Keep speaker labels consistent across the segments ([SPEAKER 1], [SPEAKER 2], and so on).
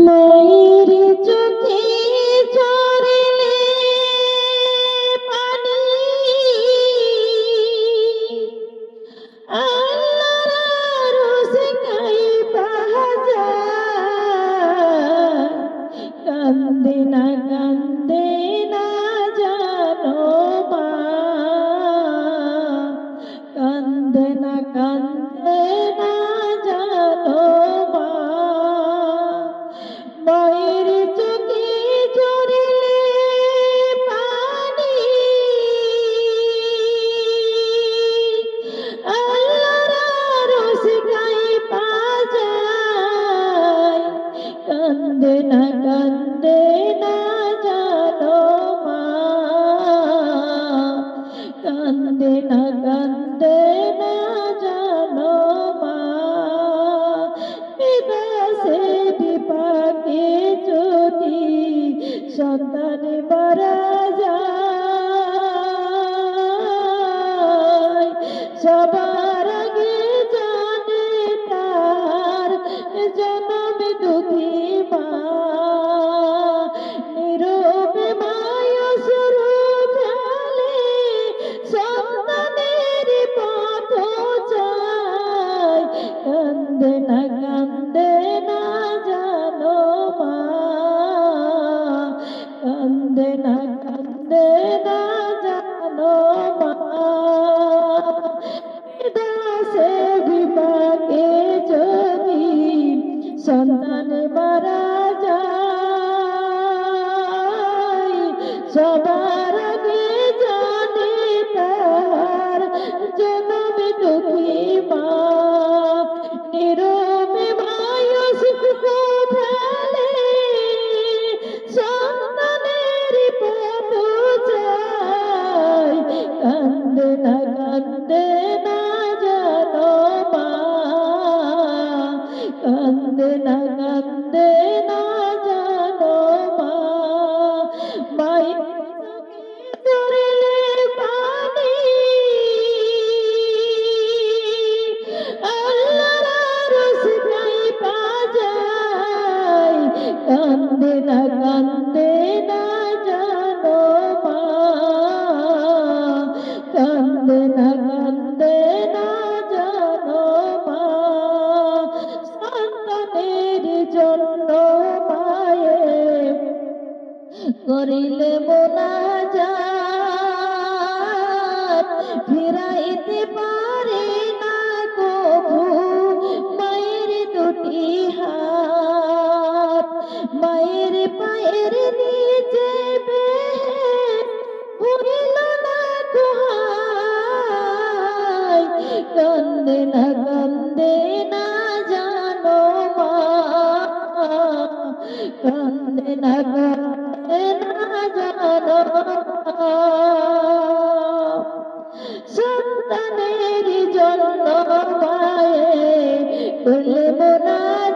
[SPEAKER 1] মায়ের চোখে ঝরিলে পানি আল্লাহর রোজগাই পাওয়া যায়। কান্দে না জানো মা, কান্দে না জানো মা। মায়ের চোখে ঝরিলে পানি আল্লাহর রোজগাই পাওয়া যায়। কান্দে না জানো মা, কান্দে না জানো মা। বিদেশে বিপাকে যদি সন্তান মারা যায়, সবার আগে জানে তার জনম দুঃখী মা। নীরবে মায়ুস রূপ ঢালে সন্তানের পথ চায়। কান্দে না জানো মা, কান্দে না জানো মা। বিদেশে বিপাকে যদি সন্তান মারা যায়, সবার আগে জানে তার জনম দুঃখী মা। নীরবে মায়ুস ফেলে সন্তানের পথ চায়। কান্দে না জানো মা, কান্দে না জানো মা। মায়ের চোখে ঝরিলে পানি আল্লাহর রোজগাই পাওয়া যায়। কান্দে না জানো মা, কান্দে না জানো মা। সন্তানের জন্য মায়ে করিলে মোনাজাত, ফিরাইতে পারে না কভু মায়ের দুটি হাত। মায়ের পায়ের নিচে বেহেশত হইল না দোহাই। কান্দে না জানো মা, কান্দে না জানো মা। সন্তানের জন্য মায়ে করলে মোনাজাত,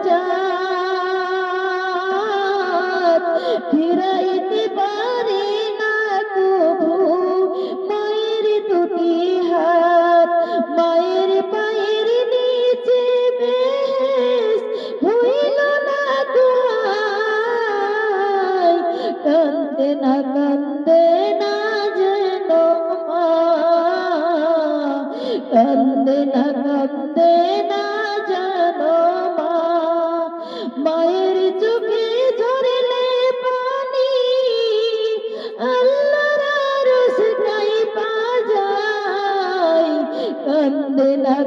[SPEAKER 1] ফিরাইতে পারে না কভু মায়ের দুটি হাত। মায়ের পায়ের নিচে বেহেশত হইল না দোহাই। কান্দে না যেনো মা, কান্দে না জানো মা। মায়ের চোখে ঝরিলে পানি আল্লাহর রোজগাই পাওয়া যায়। কান্দে না